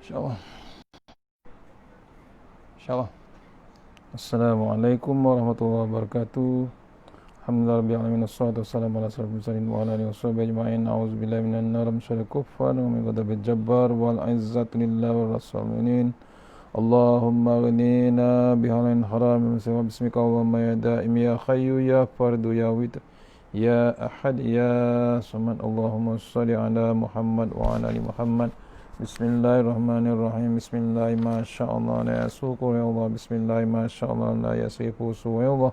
InsyaAllah. InsyaAllah. Assalamualaikum warahmatullahi wabarakatuh. Alhamdulillah rabbil alamin wassalatu wassalamu ala asyrafil mursalin wa ala alihi washabihi ajma'in. A'udzubillahi minan nar min syarril kuffar wa min ghadabil jabbar wal izzatu lillahi wa rasulih. Allahumma ghnina bihalin haram min siwa bismika Allahumma ya daim ya khayyu ya fardu ya witr ya ahad ya samad. Allahumma shalli ala Muhammad wa ala ali Muhammad. Bismillahirrahmanirrahim. Bismillah masyaallah la yasuqu ya Allah. Bismillah masyaallah la yasifu ya Allah.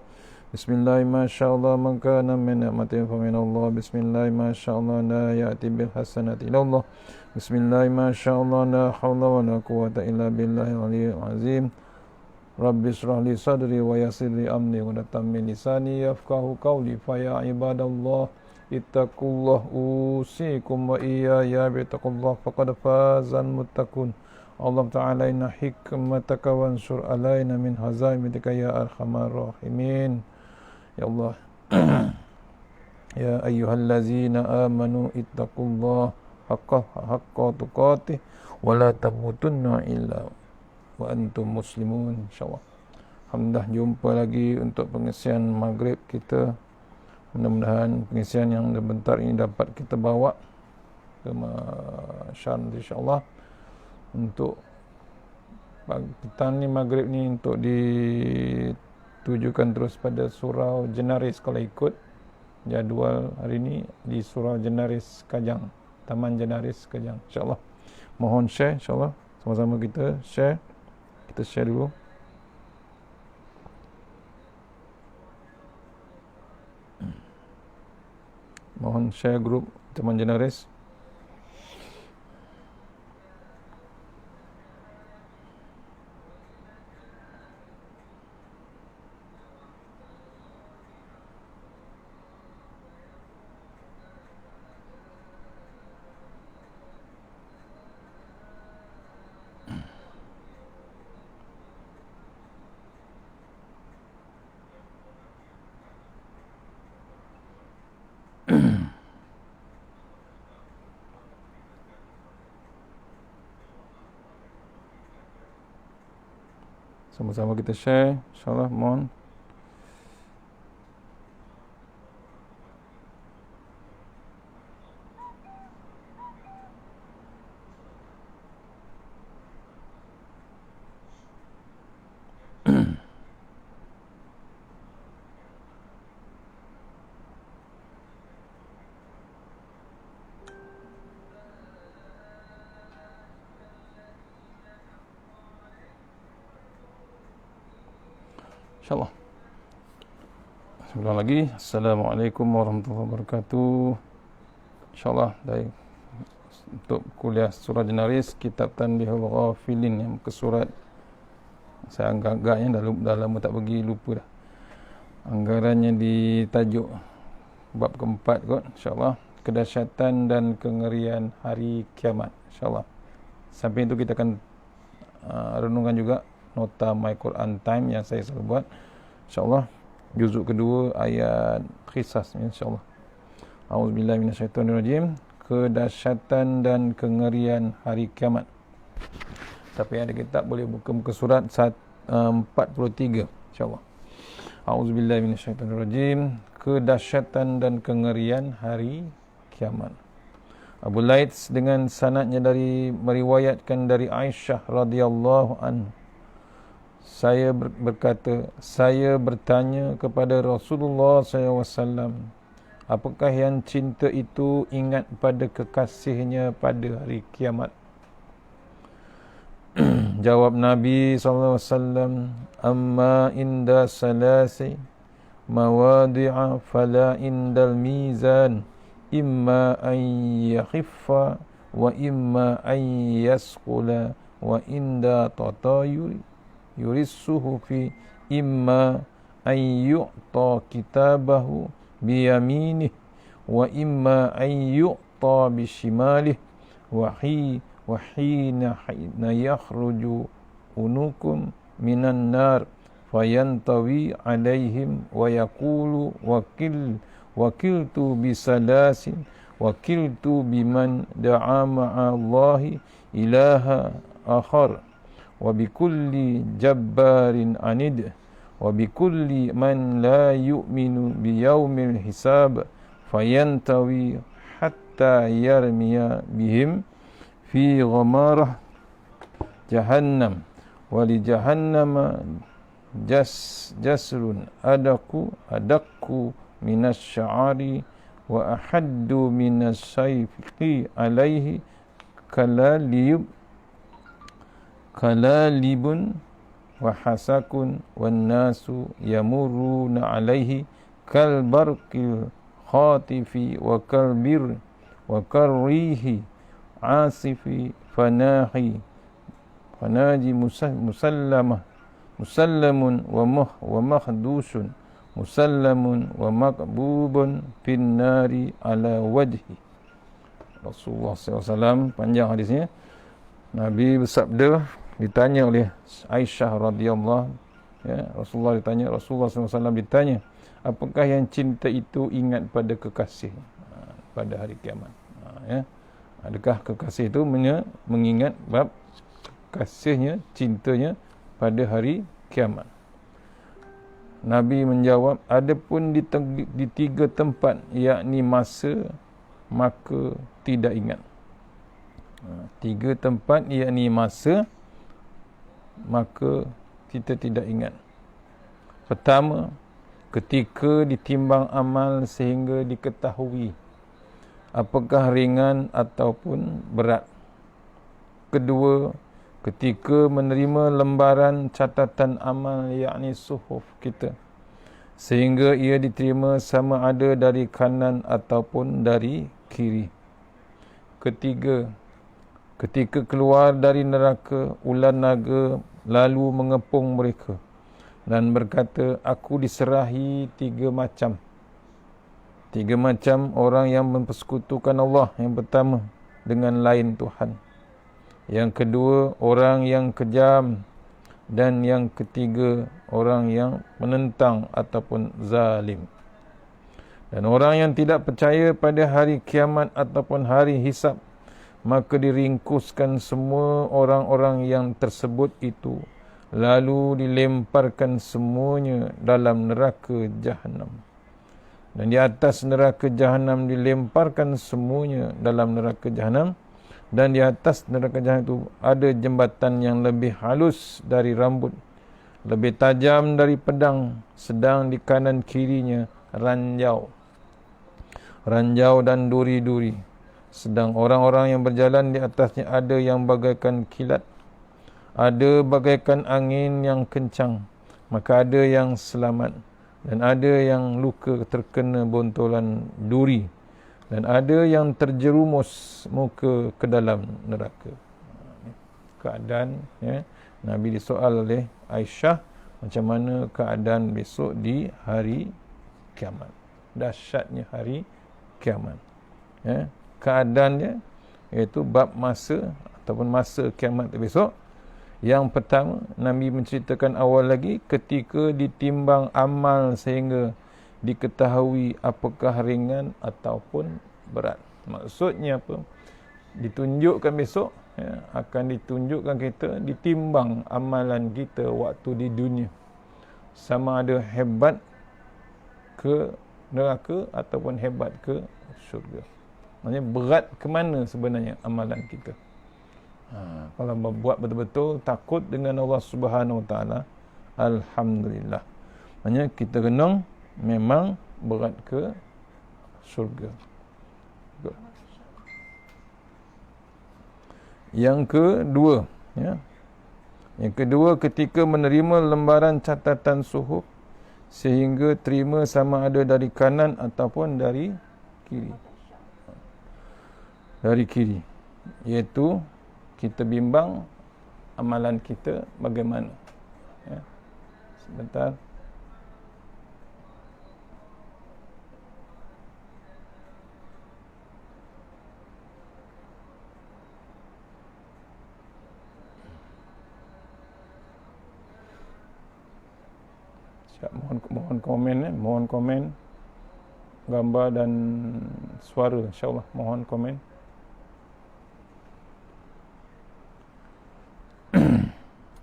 Bismillah masyaallah man kana min ni'matin fa min Allah. Bismillah masyaallah la ya'ti bil hasanati illa Allah. Bismillah masyaallah la haula wa la quwwata illa billahil aliyyil azim. Rabbi shrah li sadri wa yassir li amri wa hlul min lisani yafqahu qawli. Fa ya ibadallah ittaqullah usikum wa iyaya bittaqullah faqad fazal muttaqun. Allah Ta'ala inna hikmataka wansur alaina min hazaimatika ya arhamar rahimin. Ya Allah. Ya ayyuhallazina amanu ittaqullah haqqa tuqatih wa la tamutunna illa wa antum muslimun. InsyaAllah. Alhamdulillah, jumpa lagi untuk pengisian maghrib kita. Mudah-mudahan pengisian yang sebentar ini dapat kita bawa ke Masyan, insyaAllah, untuk petang ni, maghrib ni, untuk ditujukan terus pada surau Jenaris. Kalau ikut jadual hari ni di surau Jenaris Kajang, Taman Jenaris Kajang, insyaAllah. Mohon share, insyaAllah, sama-sama kita share. Kita share dulu. Mohon share grup Taman Jenaris. Sama-sama kita share, insyaAllah. Mohon. InsyaAllah. Sebentar lagi. Assalamualaikum warahmatullahi wabarakatuh. InsyaAllah, dari untuk kuliah surah Jenaris, kitab Tanbihul Ghafilin, yang ke surat, saya agak-agaknya dah lama tak pergi, lupa dah. Anggarannya di tajuk bab keempat kot, insyaAllah, kedahsyatan dan kengerian hari kiamat, insyaAllah. Sampai itu kita akan renungkan juga nota My Quran Time yang saya selalu buat, insyaAllah, juzuk kedua ayat Qisas, insyaAllah. A'udzubillahi minasyaitonirrajim. Kedahsyatan dan kengerian hari kiamat. Siapa yang ada kitab boleh buka muka surat 43, insyaAllah. A'udzubillahi minasyaitonirrajim. Kedahsyatan dan kengerian hari kiamat. Abu Laits dengan sanadnya meriwayatkan dari Aisyah radhiyallahu anha, saya berkata, saya bertanya kepada Rasulullah SAW, apakah yang cinta itu ingat pada kekasihnya pada hari kiamat? Jawab Nabi SAW, amma inda salasi mawadi'a fala indal mizan imma an yakhiffa wa imma an yasqula wa inda tatayuri yurissuhu fi imma an yu'ta kitabahu biyaminih wa imma an yu'ta bishimalih wa hina yakhruju unukum minan nar fayantawi alaihim wa yaqulu wakiltu bisalasin wakiltu biman da'a ma'allahi ilaha akhar wa bikulli jabbarin anid wa bikulli man la yu'minu biyaumil hisab fayantawi hatta yarmiya bihim fi ghamarah jahannam wa li jahannama jasrun adakku minas sya'ari wa ahaddu minas sayfi alaihi kalalibun wa hasakun wan nasu yamuruna alaihi kal barqil khatifi wa kalbir wa karrihi asifi fanaji musallamun wa mahdusun musallamun wa makbubun fin nari ala wajhi. Rasulullah SAW, panjang hadisnya, Nabi bersabda, ditanya oleh Aisyah radhiyallahu, Rasulullah SAW ditanya, apakah yang cinta itu ingat pada kekasih pada hari kiamat? Adakah kekasih itu mengingat bab kasihnya, cintanya pada hari kiamat? Nabi menjawab, adapun di 3 tempat, yakni masa, maka tidak ingat. 3 tempat yakni masa, maka kita tidak ingat. Pertama, ketika ditimbang amal sehingga diketahui apakah ringan ataupun berat. Kedua, ketika menerima lembaran catatan amal, yakni suhuf kita, sehingga ia diterima sama ada dari kanan ataupun dari kiri. Ketiga, ketika keluar dari neraka, ular naga lalu mengepung mereka dan berkata, aku diserahi 3 macam. 3 macam orang yang mempersekutukan Allah. Yang pertama, dengan lain Tuhan. Yang kedua, orang yang kejam. Dan yang ketiga, orang yang menentang ataupun zalim. Dan orang yang tidak percaya pada hari kiamat ataupun hari hisab, maka diringkuskan semua orang-orang yang tersebut itu, lalu dilemparkan semuanya dalam neraka Jahannam. Dan di atas neraka Jahannam dilemparkan semuanya dalam neraka Jahannam. Dan di atas neraka Jahannam itu ada jembatan yang lebih halus dari rambut, lebih tajam dari pedang, sedang di kanan kirinya ranjau dan duri-duri. Sedang orang-orang yang berjalan di atasnya ada yang bagaikan kilat, ada bagaikan angin yang kencang, maka ada yang selamat, dan ada yang luka terkena bontolan duri, dan ada yang terjerumus muka ke dalam neraka. Keadaan, Nabi disoal oleh Aisyah, macam mana keadaan besok di hari kiamat. Dahsyatnya hari kiamat. Keadaannya, iaitu bab masa ataupun masa kiamat besok. Yang pertama, Nabi menceritakan awal lagi, ketika ditimbang amal sehingga diketahui apakah ringan ataupun berat. Maksudnya apa? Ditunjukkan besok, akan ditunjukkan kita, ditimbang amalan kita waktu di dunia, sama ada hebat ke neraka ataupun hebat ke syurga. Maksudnya berat ke mana sebenarnya amalan kita. Kalau buat betul-betul takut dengan Allah Subhanahu Wa Taala, alhamdulillah. Maksudnya kita kena memang berat ke syurga. Yang kedua, yang kedua, ketika menerima lembaran catatan suhuf sehingga terima sama ada dari kanan ataupun dari kiri. Dari kiri, iaitu kita bimbang amalan kita bagaimana. Sebentar. Mohon komen gambar dan suara, insya-Allah. Mohon komen.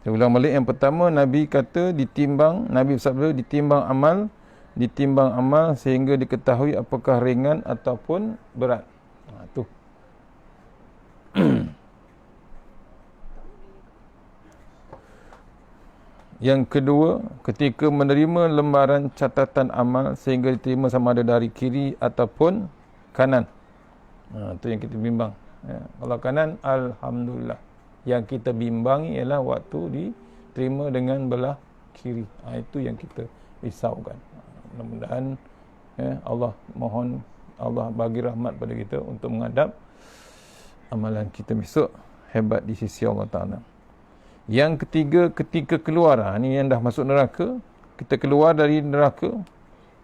Saya ulang balik. Yang pertama, Nabi kata ditimbang, Nabi bersabda ditimbang amal sehingga diketahui apakah ringan ataupun berat. Tu. Yang kedua, ketika menerima lembaran catatan amal sehingga diterima sama ada dari kiri ataupun kanan. Itu yang kita bimbang. Kalau kanan, alhamdulillah. Yang kita bimbangi ialah waktu diterima dengan belah kiri. Itu yang kita risaukan. Mudah-mudahan Allah bagi rahmat pada kita untuk menghadap amalan kita besok hebat di sisi Allah Ta'ala. Yang ketiga, ketika keluar, ni yang dah masuk neraka, kita keluar dari neraka,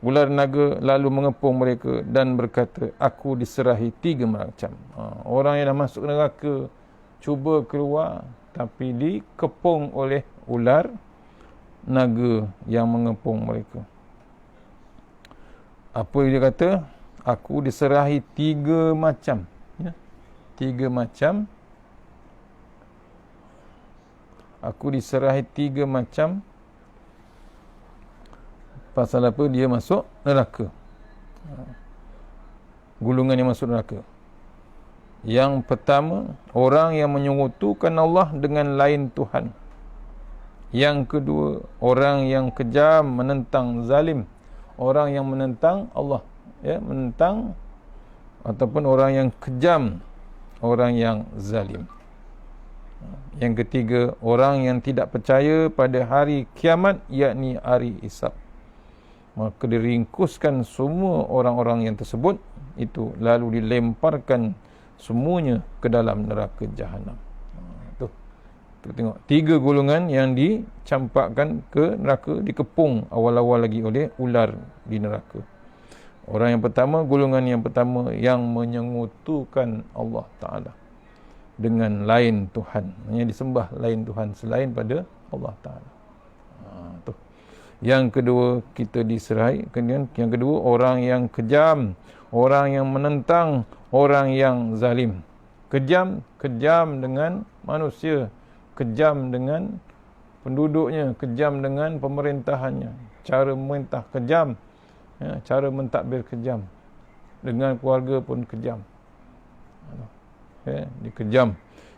ular naga lalu mengepung mereka dan berkata, aku diserahi 3 macam. Orang yang dah masuk neraka cuba keluar tapi dikepung oleh ular naga yang mengepung mereka. Apa dia kata? Aku diserahi 3 macam. 3 macam. Aku diserahi 3 macam. Pasal apa? Dia masuk neraka. Gulungan yang masuk neraka. Yang pertama, orang yang menyekutukan Allah dengan lain Tuhan. Yang kedua, orang yang kejam, menentang, zalim. Orang yang menentang Allah, menentang, ataupun orang yang kejam, orang yang zalim. Yang ketiga, orang yang tidak percaya pada hari kiamat, yakni hari hisab. Maka diringkuskan semua orang-orang yang tersebut itu, lalu dilemparkan semuanya ke dalam neraka jahanam. Tu tengok 3 golongan yang dicampakkan ke neraka, dikepung awal-awal lagi oleh ular di neraka. Orang yang pertama, golongan yang pertama yang menyekutukan Allah Ta'ala dengan lain Tuhan, yang disembah lain Tuhan selain pada Allah Ta'ala. Tu. Yang kedua, kita diserahi. Kemudian yang kedua, orang yang kejam, orang yang menentang, orang yang zalim. Kejam dengan manusia, kejam dengan penduduknya, kejam dengan pemerintahannya, cara memerintah kejam, cara mentadbir kejam, dengan keluarga pun kejam. Dikejam.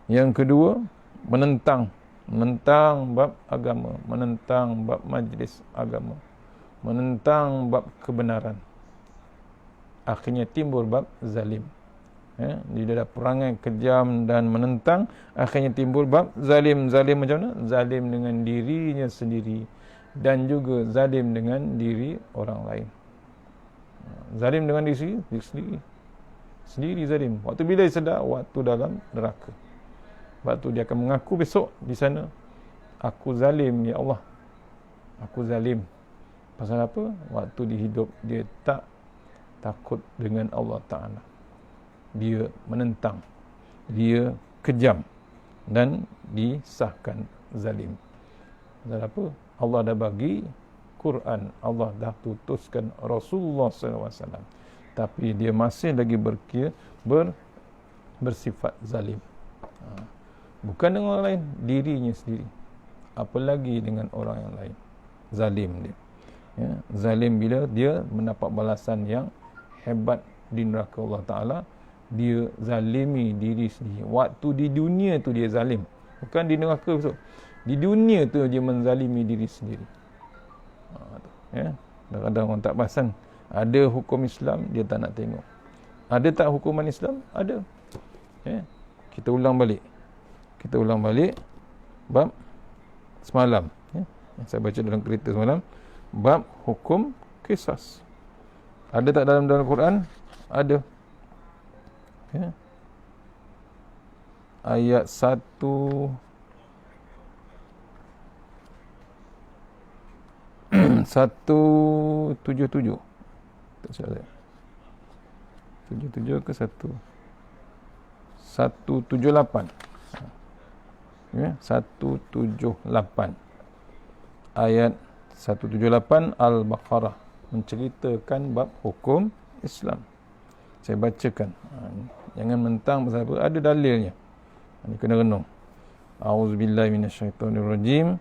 Yang kedua, menentang bab agama, menentang bab majlis agama, menentang bab kebenaran. Akhirnya timbul bab zalim. Di dalam perangai kejam dan menentang, akhirnya timbul bab zalim. Zalim macam mana? Zalim dengan dirinya sendiri dan juga zalim dengan diri orang lain. Zalim dengan diri sendiri zalim. Waktu bila dia sedar? Waktu dalam neraka. Waktu dia akan mengaku besok di sana, aku zalim ya Allah, aku zalim. Pasal apa? Waktu di hidup dia tak takut dengan Allah Ta'ala, dia menentang, dia kejam dan disahkan zalim. Pasal apa? Allah dah bagi Quran, Allah dah tutuskan Rasulullah SAW, tapi dia masih lagi bersifat zalim. Bukan dengan orang lain, dirinya sendiri, apalagi dengan orang yang lain. Zalim dia. Zalim bila dia mendapat balasan yang hebat di neraka Allah Ta'ala, dia zalimi diri sendiri. Waktu di dunia tu dia zalim, bukan di neraka besok. Di dunia tu dia menzalimi diri sendiri. Kadang-kadang orang tak perasan, ada hukum Islam dia tak nak tengok. Ada tak hukuman Islam? Ada. Kita ulang balik bab semalam, yang saya baca dalam kereta semalam, bab hukum qisas. Ada tak dalam Quran? Ada. Ayat 177. Tak salah. 77 ke 178. 178. Ayat 178 Al-Baqarah menceritakan bab hukum Islam. Saya bacakan. Jangan mentang pasal apa, ada dalilnya. Ini kena renung. A'udzubillahi minasyaitonirrajim.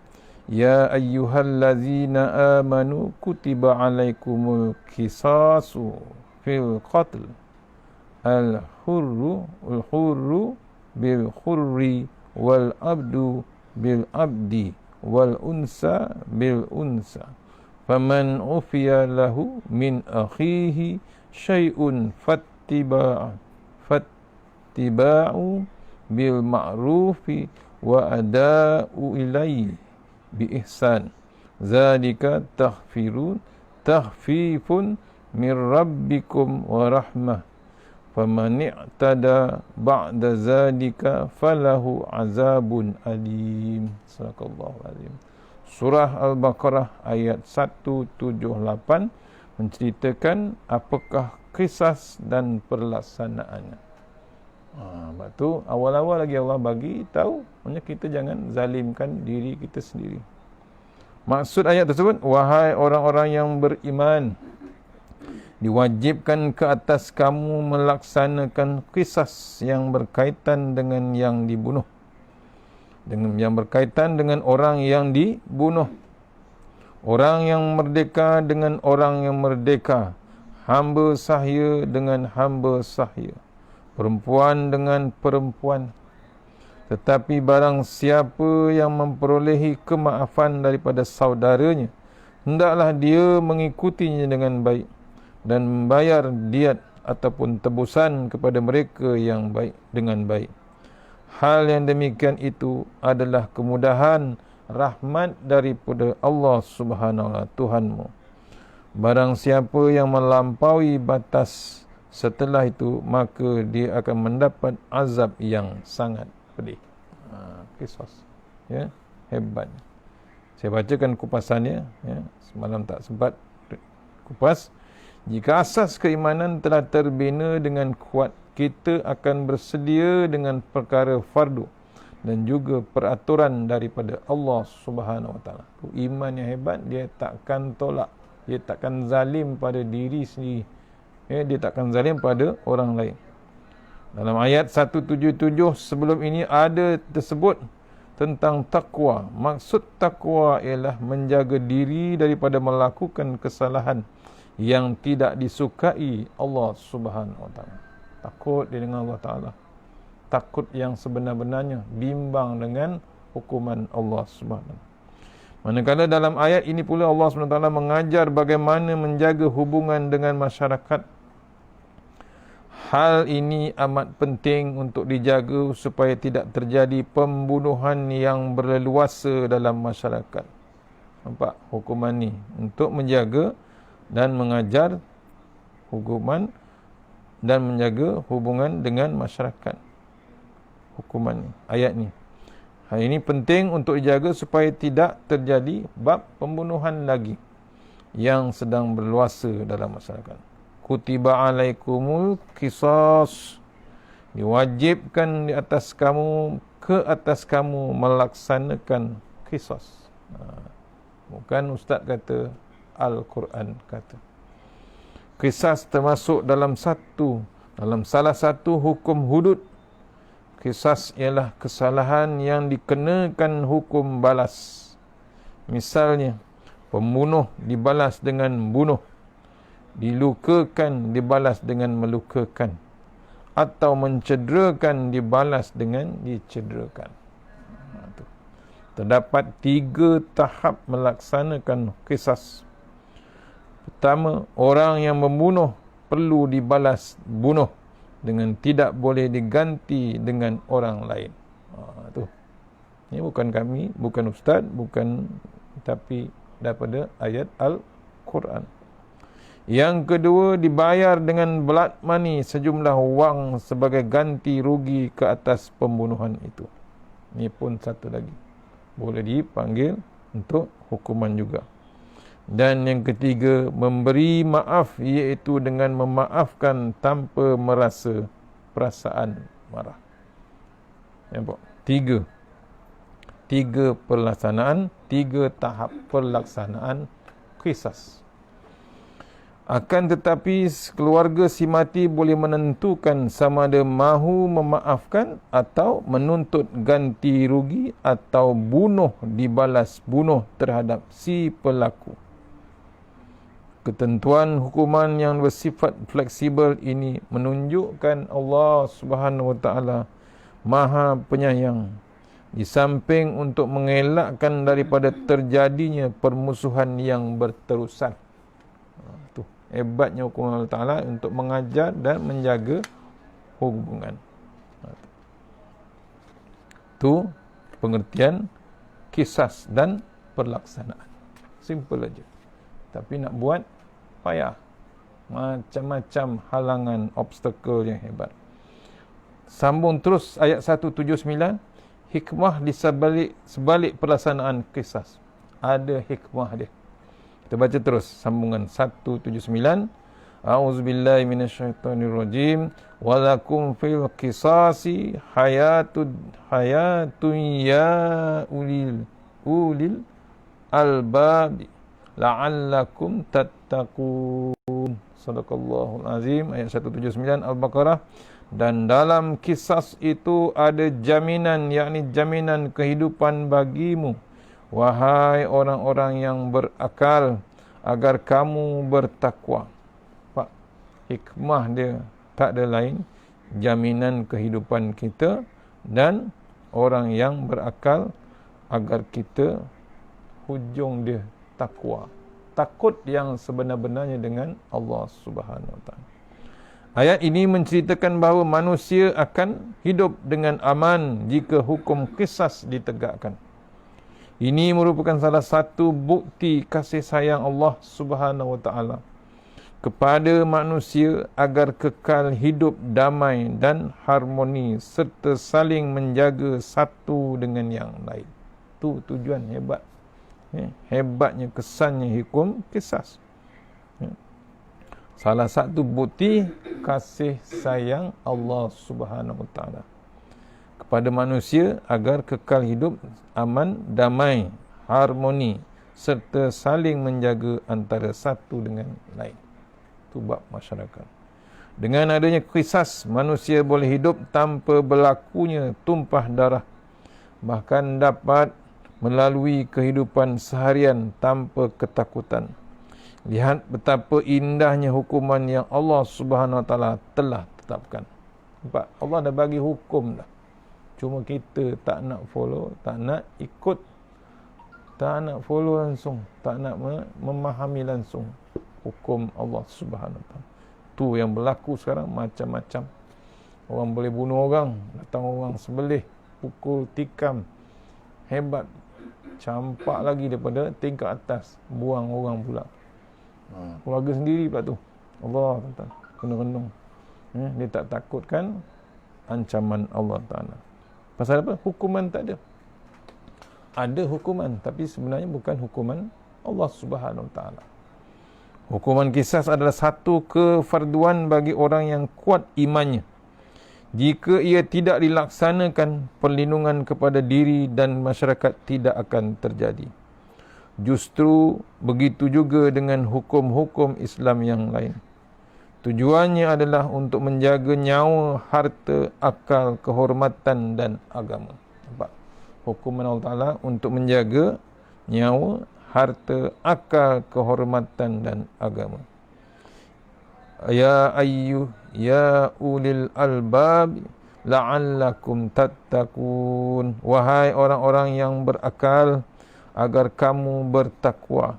Ya ayyuhallazina amanu kutiba alaikumul qisasu fil qatl. Al-hurru bil hurri wal abdu bil abdi wal unsa bil unsa. Faman ufiya lahu min akhihi syai'un fattiba'u bil ma'rufi wa ada'u ilaihi bi ihsan. Zalika takhfifun min rabbikum wa rahmah. Faman i'tada ba'da zalika falahu azabun alim. Sadaqallahu azim. Surah Al-Baqarah ayat 178 menceritakan apakah qisas dan perlaksanaannya. Sebab tu awal-awal lagi Allah bagi tahu, maksudnya kita jangan zalimkan diri kita sendiri. Maksud ayat tersebut, wahai orang-orang yang beriman, diwajibkan ke atas kamu melaksanakan qisas yang berkaitan dengan yang dibunuh, dengan yang berkaitan dengan orang yang dibunuh, orang yang merdeka dengan orang yang merdeka, hamba sahaya dengan hamba sahaya, perempuan dengan perempuan. Tetapi barang siapa yang memperolehi kemaafan daripada saudaranya, hendaklah dia mengikutinya dengan baik dan membayar diat ataupun tebusan kepada mereka yang baik dengan baik. Hal yang demikian itu adalah kemudahan rahmat daripada Allah Subhanahu wa Ta'ala Tuhanmu. Barang siapa yang melampaui batas setelah itu, maka dia akan mendapat azab yang sangat pedih. Qisas, ya, hebat. Saya bacakan kupasannya, ya, semalam tak sempat kupas. Jika asas keimanan telah terbina dengan kuat, kita akan bersedia dengan perkara fardu dan juga peraturan daripada Allah Subhanahu wa Ta'ala. Iman yang hebat, dia takkan tolak, dia takkan zalim pada diri sendiri, ya, dia takkan zalim pada orang lain. Dalam ayat 177 sebelum ini ada tersebut tentang takwa. Maksud takwa ialah menjaga diri daripada melakukan kesalahan yang tidak disukai Allah Subhanahu wa Ta'ala. Takut dia dengan Allah Ta'ala, takut yang sebenar-benarnya, bimbang dengan hukuman Allah Subhanahu wa Ta'ala. Manakala dalam ayat ini pula Allah Subhanahu wa Ta'ala mengajar bagaimana menjaga hubungan dengan masyarakat. Hal ini amat penting untuk dijaga supaya tidak terjadi pembunuhan yang berleluasa dalam masyarakat. Nampak hukuman ni untuk menjaga dan mengajar hukuman dan menjaga hubungan dengan masyarakat. Hukuman ni, ayat ni. Hal ini penting untuk dijaga supaya tidak terjadi bab pembunuhan lagi yang sedang berluasa dalam masyarakat. Kutiba alaikumul qisas, diwajibkan di atas kamu, ke atas kamu melaksanakan qisas. Bukan ustaz kata, Al-Quran kata. Qisas termasuk dalam salah satu hukum hudud. Qisas ialah kesalahan yang dikenakan hukum balas. Misalnya, pembunuh dibalas dengan bunuh, dilukakan dibalas dengan melukakan, atau mencederakan dibalas dengan dicederakan. Terdapat 3 tahap melaksanakan qisas. Pertama, orang yang membunuh perlu dibalas bunuh dengan tidak boleh diganti dengan orang lain. Ini bukan kami, bukan ustaz, bukan, tapi daripada ayat Al-Quran. Yang kedua, dibayar dengan blood money, sejumlah wang sebagai ganti rugi ke atas pembunuhan itu. Ini pun satu lagi, boleh dipanggil untuk hukuman juga. Dan yang ketiga, memberi maaf, iaitu dengan memaafkan tanpa merasa perasaan marah. Nampak? 3 pelaksanaan, 3 tahap pelaksanaan qisas. Akan tetapi keluarga si mati boleh menentukan sama ada mahu memaafkan atau menuntut ganti rugi atau bunuh dibalas bunuh terhadap si pelaku. Ketentuan hukuman yang bersifat fleksibel ini menunjukkan Allah Subhanahu wa taala Maha Penyayang. Di samping untuk mengelakkan daripada terjadinya permusuhan yang berterusan. Itu hebatnya hukuman Allah Ta'ala untuk mengajar dan menjaga hubungan. Itu pengertian kisas dan pelaksanaan. Simple aja. Tapi nak buat payah. Macam-macam halangan, obstacle yang hebat. Sambung terus ayat 179. Hikmah di sebalik pelaksanaan kisas. Ada hikmah dia. Kita baca terus sambungan 179. A'udzubillahi minasyaitonirrajim. Walakum fil qisasi hayatun ya ulil albab la'allakum tattaqun. Sadaqallahul azim. Ayat 179 Al-Baqarah. Dan dalam kisas itu ada jaminan, yakni jaminan kehidupan bagimu, wahai orang-orang yang berakal, agar kamu bertakwa. Pak, hikmah dia tak ada lain, jaminan kehidupan kita dan orang yang berakal, agar kita hujung dia takwa. Takut yang sebenar-benarnya dengan Allah Subhanahu Wa Taala. Ayat ini menceritakan bahawa manusia akan hidup dengan aman jika hukum qisas ditegakkan. Ini merupakan salah satu bukti kasih sayang Allah Subhanahu Wa Taala kepada manusia agar kekal hidup damai dan harmoni serta saling menjaga satu dengan yang lain. Itu tujuan hebat. Hebatnya kesannya hukum qisas. Salah satu bukti kasih sayang Allah Subhanahu Wa Taala kepada manusia agar kekal hidup aman, damai, harmoni serta saling menjaga antara satu dengan lain. Itu bab masyarakat. Dengan adanya qisas, manusia boleh hidup tanpa berlakunya tumpah darah, bahkan dapat melalui kehidupan seharian tanpa ketakutan. Lihat betapa indahnya hukuman yang Allah Subhanahu Wa Taala telah tetapkan. Nampak? Allah dah bagi hukum dah. Cuma kita tak nak follow, tak nak ikut, tak nak follow langsung, tak nak memahami langsung hukum Allah Subhanahu Wa Taala. Tu yang berlaku sekarang macam-macam. Orang boleh bunuh orang, datang orang sebelih, pukul, tikam. Hebat. Campak lagi daripada tingkat atas, buang orang pula. Keluarga sendiri pula tu. Allah Ta'ala kena-kenung. Dia tak takutkan ancaman Allah Ta'ala. Pasal apa? Hukuman tak ada. Ada hukuman, tapi sebenarnya bukan hukuman Allah Subhanahu Ta'ala. Hukuman qisas adalah satu kefarduan bagi orang yang kuat imannya. Jika ia tidak dilaksanakan, perlindungan kepada diri dan masyarakat tidak akan terjadi. Justru begitu juga dengan hukum-hukum Islam yang lain. Tujuannya adalah untuk menjaga nyawa, harta, akal, kehormatan dan agama. Nampak? Hukuman Allah Ta'ala untuk menjaga nyawa, harta, akal, kehormatan dan agama. Ya ulil albab la'allakum tattaqun. Wahai orang-orang yang berakal, agar kamu bertakwa.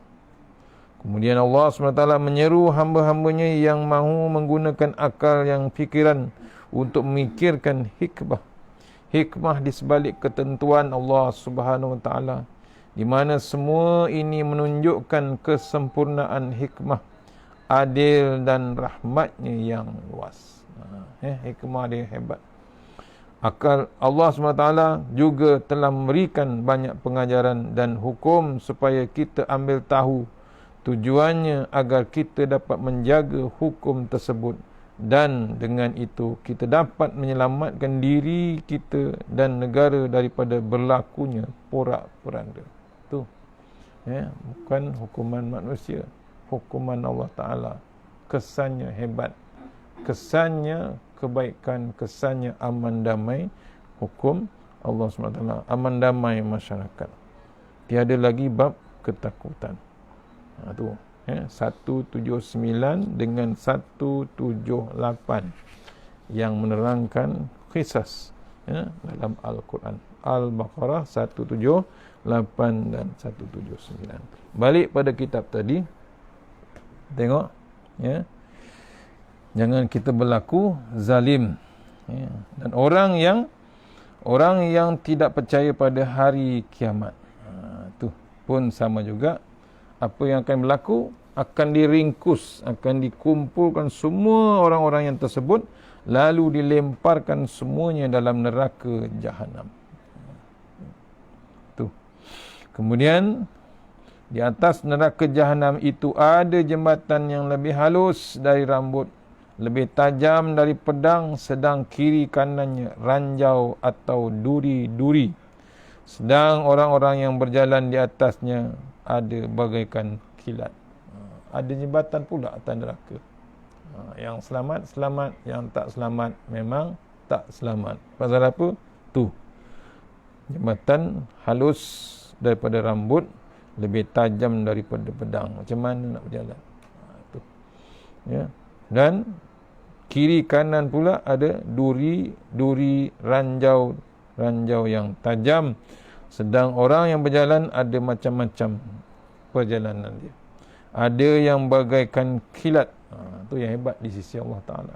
Kemudian Allah SWT menyeru hamba-hambanya yang mahu menggunakan akal yang fikiran untuk memikirkan hikmah. Hikmah di sebalik ketentuan Allah Subhanahu Wa Taala, di mana semua ini menunjukkan kesempurnaan hikmah, adil dan rahmatnya yang luas. Hikmah dia hebat. Akal Allah SWT juga telah memberikan banyak pengajaran dan hukum supaya kita ambil tahu. Tujuannya agar kita dapat menjaga hukum tersebut dan dengan itu kita dapat menyelamatkan diri kita dan negara daripada berlakunya porak-poranda. Tu. Bukan hukuman manusia, hukuman Allah Ta'ala. kesannya hebat, kesannya kebaikan, kesannya aman damai hukum Allah SWT, aman damai masyarakat. Tiada lagi bab ketakutan. Tu 179 dengan 178 yang menerangkan qisas dalam Al-Quran. Al-Baqarah 178 dan 179. Balik pada kitab tadi, tengok jangan kita berlaku zalim, dan orang yang tidak percaya pada hari kiamat, tu pun sama juga. Apa yang akan berlaku, akan diringkus, akan dikumpulkan semua orang-orang yang tersebut, lalu dilemparkan semuanya dalam neraka jahanam. Tu. Kemudian di atas neraka jahanam itu ada jembatan yang lebih halus dari rambut, lebih tajam dari pedang, sedang kiri kanannya ranjau atau duri-duri. Sedang orang-orang yang berjalan di atasnya ada bagaikan kilat. Ada jembatan pula atas neraka. Yang selamat, selamat. Yang tak selamat, memang tak selamat. Pasal apa? Tu. Jembatan halus daripada rambut, lebih tajam daripada pedang. Macam mana nak berjalan? Tu. Dan kiri kanan pula ada duri ranjau yang tajam. Sedang orang yang berjalan ada macam-macam perjalanan dia. Ada yang bagaikan kilat. Itu yang hebat di sisi Allah Ta'ala.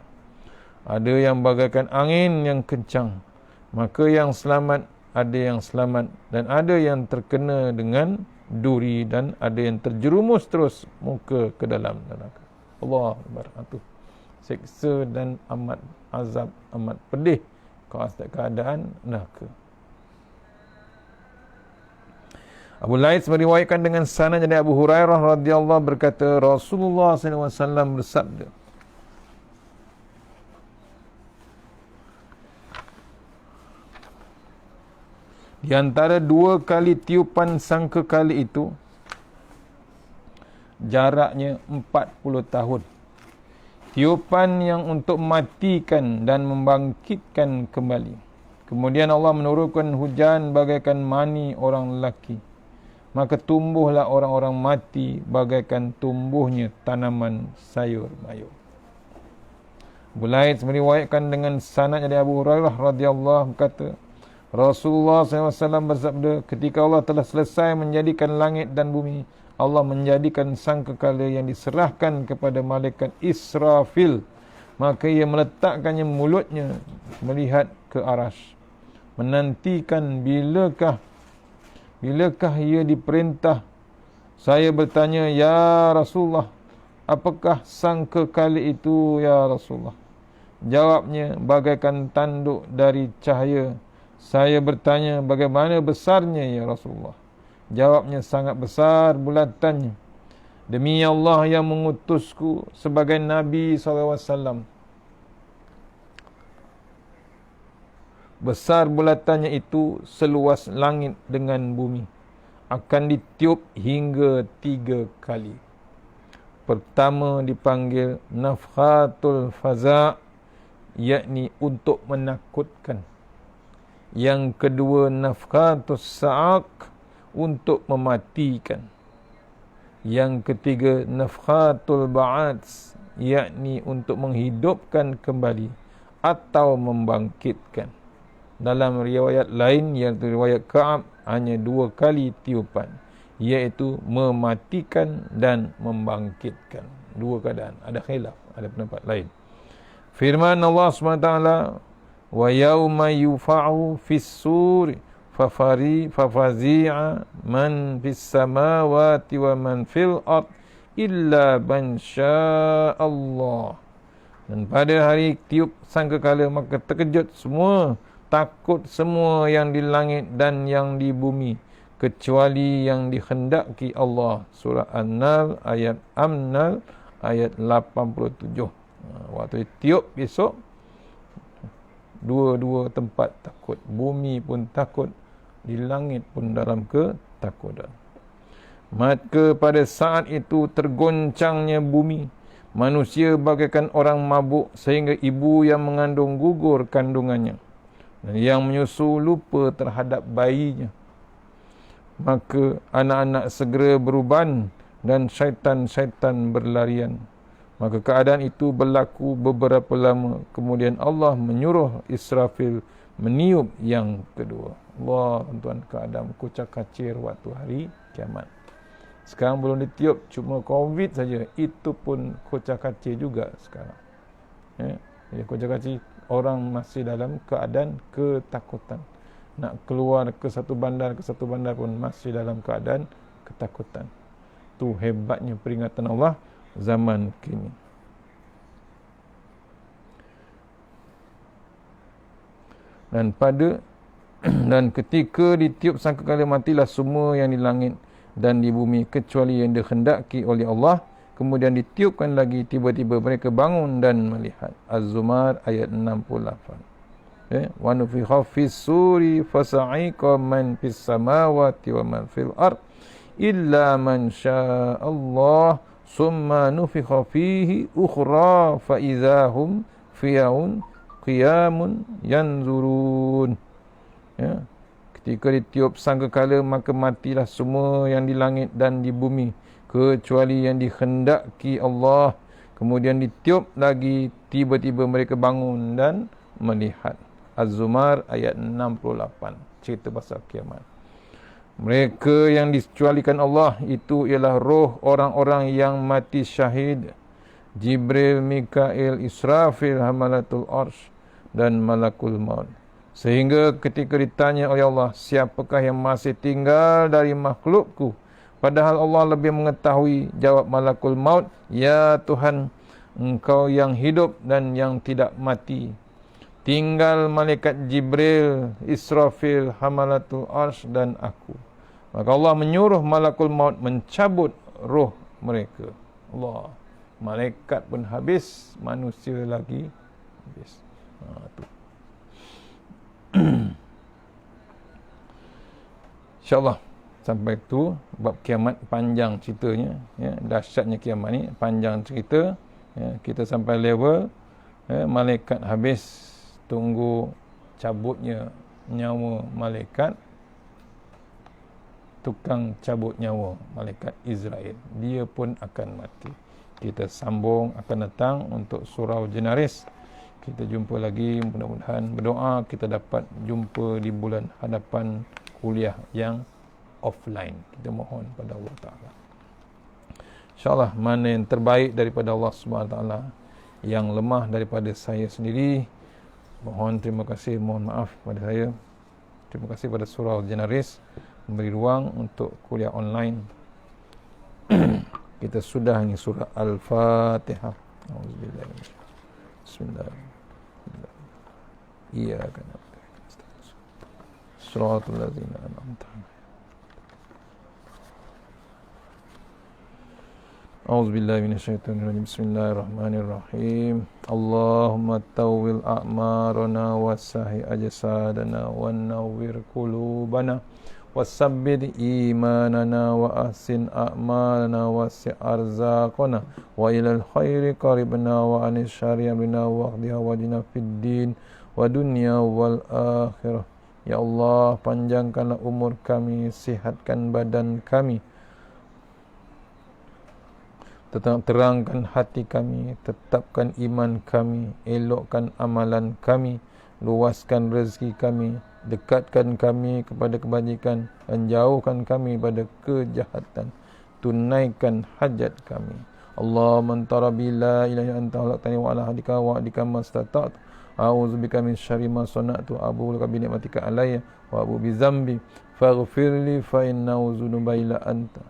Ada yang bagaikan angin yang kencang. Maka yang selamat, ada yang selamat. Dan ada yang terkena dengan duri. Dan ada yang terjerumus terus muka ke dalam neraka. Allah Akbar. Seksa dan amat azab, amat pedih keadaan neraka. Abu Laits meriwayatkan dengan sanad dari Abu Hurairah radhiyallahu berkata, Rasulullah SAW bersabda, di antara dua kali tiupan sangkakala itu jaraknya 40 tahun. Tiupan yang untuk matikan dan membangkitkan kembali. Kemudian Allah menurunkan hujan bagaikan mani orang lelaki. Maka tumbuhlah orang-orang mati bagaikan tumbuhnya tanaman sayur mayur. Abu Laits meriwayatkan dengan sanad dari Abu Hurairah radhiyallahu kata, Rasulullah SAW bersabda, ketika Allah telah selesai menjadikan langit dan bumi, Allah menjadikan sangkakala yang diserahkan kepada malaikat Israfil. Maka ia meletakkannya mulutnya melihat ke arasy, menantikan bilakah ia diperintah. Saya bertanya, ya Rasulullah, apakah sangkakala itu ya Rasulullah? Jawabnya, bagaikan tanduk dari cahaya. Saya bertanya, bagaimana besarnya ya Rasulullah? Jawabnya, sangat besar bulatannya. Demi Allah yang mengutusku sebagai Nabi SAW, besar bulatannya itu seluas langit dengan bumi. Akan ditiup hingga 3 kali. Pertama dipanggil nafkhatul faza', yakni untuk menakutkan. Yang kedua nafkhatus sa'aq, untuk mematikan. Yang ketiga nafkhatul ba'ats, yakni untuk menghidupkan kembali atau membangkitkan. Dalam riwayat lain, yang riwayat Ka'ab, hanya 2 kali tiupan, iaitu mematikan dan membangkitkan. 2 keadaan. Ada khilaf, ada pendapat lain. Firman Allah SWT, wa yauma yufa'u fis suri fafazi'a man fis samawati wa man fil ard illa man sya'allah. Dan pada hari tiup sangkakala, maka terkejut semua, takut semua yang di langit dan yang di bumi, kecuali yang dikhendaki Allah. Surah An-Nal ayat 87. Waktu tiup besok, dua-dua tempat takut. Bumi pun takut, di langit pun dalam ketakutan. Maka pada saat itu tergoncangnya bumi, Manusia bagaikan orang mabuk sehingga ibu yang mengandung gugur kandungannya dan yang menyusu lupa terhadap bayinya. Maka anak-anak segera beruban dan syaitan-syaitan berlarian. Maka keadaan itu berlaku beberapa lama. Kemudian Allah menyuruh Israfil meniup yang kedua. Allah, tuan keadaan kucak-kacir waktu hari kiamat. Sekarang belum ditiup, cuma COVID saja. Itu pun kucak-kacir juga sekarang. Jadi kucak-kacir, orang masih dalam keadaan ketakutan. Nak keluar ke satu bandar pun masih dalam keadaan ketakutan. Tu hebatnya peringatan Allah zaman kini. Dan ketika ditiup sangkakala matilah semua yang di langit dan di bumi kecuali yang dikhendaki oleh Allah. Kemudian ditiupkan lagi, tiba-tiba mereka bangun dan melihat. Az-Zumar ayat 68. Wa nufikha fis suri fasa'iqa man fis samawati wa man fil ard illa man syaa Allah summa nufikha fihi ukhra fa idzahum qiyamun yanzurun. Ketika ditiup sangkakala maka matilah semua yang di langit dan di bumi kecuali yang dikhendaki Allah. Kemudian ditiup lagi, tiba-tiba mereka bangun dan melihat. Az-Zumar ayat 68, cerita pasal kiamat. Mereka yang dikecualikan Allah itu ialah roh orang-orang yang mati syahid. Jibril, Mikail, Israfil, Hamalatul Arsh dan Malakul Maut. Sehingga ketika ditanya oleh Allah, siapakah yang masih tinggal dari makhlukku? Padahal Allah lebih mengetahui, jawab Malakul Maut, ya Tuhan, Engkau yang hidup dan yang tidak mati. Tinggal malaikat Jibril, Israfil, Hamalatul Arsh dan aku. Maka Allah menyuruh Malakul Maut mencabut roh mereka. Allah, malaikat pun habis, manusia lagi habis. Tu. InsyaAllah sampai tu bab kiamat panjang ceritanya, dahsyatnya kiamat ni panjang cerita, kita sampai level malaikat habis, tunggu cabutnya nyawa malaikat, tukang cabut nyawa malaikat Israel, dia pun akan mati. Kita sambung akan datang untuk surau Jenaris. Kita jumpa lagi, mudah-mudahan berdoa kita dapat jumpa di bulan hadapan kuliah yang offline. Kita mohon pada Allah Ta'ala, InsyaAllah mana yang terbaik daripada Allah SWT, yang lemah daripada saya sendiri, mohon terima kasih, mohon maaf pada saya. Terima kasih pada surau Jenaris memberi ruang untuk kuliah online. Kita sudah ini surah Al-Fatihah. Auzubillahi Bismillahirrahmanirrahim. Iyyaka na'budu wa iyyaka nasta'in. Shiratal ladzina an'amta 'alaihim. Auzubillahi minasyaitonir rajim. Bismillahirrahmanirrahim. Allahumma tawwil a'marana wasahi ajsadana wa nawwir qulubana wasabbit imanana wa ahsin a'malana wasi' arzaqana wa ilal khairi qaribna wa anis syarri amrina wa qdiha wajina fid din wa dunya wal akhirah. Ya Allah, panjangkanlah umur kami, sihatkan badan kami, tetap terangkan hati kami, tetapkan iman kami, elokkan amalan kami, luaskan rezeki kami, dekatkan kami kepada kebajikan dan jauhkan kami pada kejahatan, tunaikan hajat kami. Allahumma anta rabbi la ilaha illa anta khalaqtani wa ala hadika wa adika mastata'tu a'udzubika min syarri ma sana'tu abu laka bi ni'matika alayya wa abu bi dzambi faghfirli fa innahu dzunuba illa anta.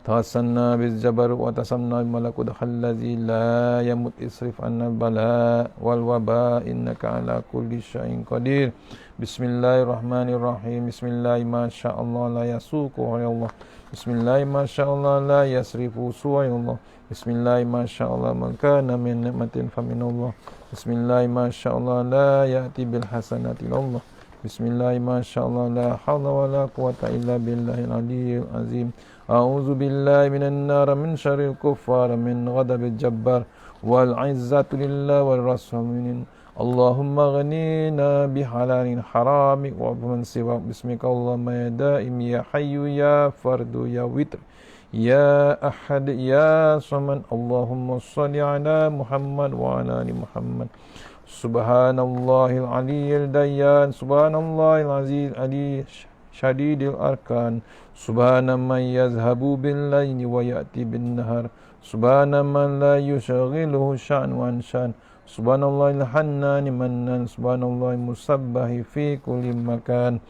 Tasanna bil jabar wa tasamna bil malakut allazi la yamut isrif anna bala wal waba innaka ala kulli syai'in qadir. Bismillahirrahmanirrahim. Bismillahi ma sya'allah la yasuqu ya Allah. Bismillahi ma sya'allah la yasrifu su'a ya Allah. Bismillahi ma sya'allah man kana min ni'matin fa min Allah. Bismillahi ma sya'allah la ya'ti bil hasanati Allah. Bismillah, masyaallah, la haula wala quwata illa billahil aliyyil azim. A'udzu billahi minan nar min syarril kuffar min ghadabil jabbar wal izzatu lillahi wal rasulin. Allahumma ghanina bihalalin haramik wa biman siwak. Bismika Allahumma ya daim ya hayyu ya fardu ya witr ya ahad ya samad. Allahumma salli ala Muhammad wa ala ali Muhammad. Subhanallahil aliyyil dayyan, subhanallahil aziz ali syadidil arkan, subhana man yazhabu bil layli wa ya'ti bin nahar, subhana man la yushaghiluhu sya'nu an syan, subhanallahil hannani mannan, subhanallahil musabbahi fi kulli makan.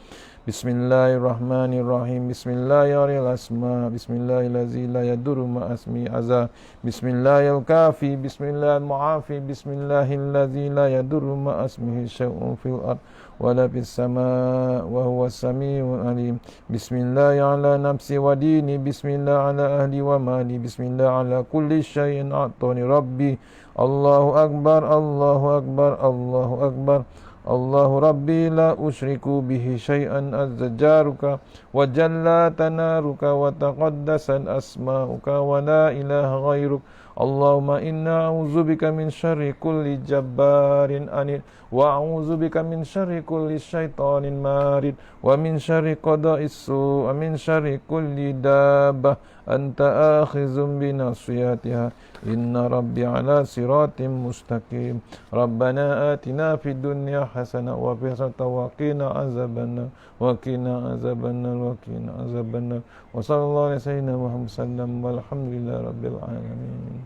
Bismillahirrahmanirrahim. Bismillahirrahmanirrahim. Asma. Bismillahirrahmanirrahim. La yadurru ma asmi azza. Bismillahil kafi. Bismillahil mu'afi. Bismillahirrahmanirrahim. La yadurru ma asmihi syai'un fil ard wala fis sama' wa huwa samiul alim. Bismillah ala nafsi wa dini. Bismillah ala ahli wa mali. Bismillah ala kulli syai'in a'tani rabbi. Allahu akbar. Allahu akbar. Allahu akbar. Allahu Rabbi la usyriku bihi syai'an azza jaruka wa jalla tanaruka wa taqaddasan asma'uka wa la ilaha ghairuk. Allahumma inna a'udzubika min syarri kulli jabbarin anid wa a'udzubika min syarri kulli syaitanin marid wa min syarri qada'is su' wa min syarri kulli dabbah anta akhizum binasiyatiha. Inna rabbi ala siratim mustaqim. Rabbana atina fid dunya hasanah wa fil akhirati wa qina azabannar wa qina azabannar wa qina azabannar. Wa sallallahu alaihi sayyidina Muhammad sallam walhamdulillahi rabbil alamin.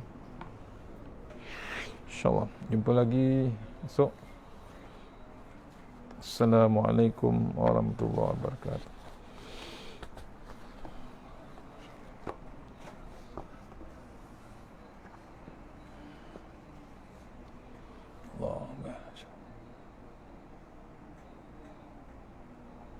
Insyaallah jumpa lagi esok. Assalamualaikum warahmatullahi wabarakatuh.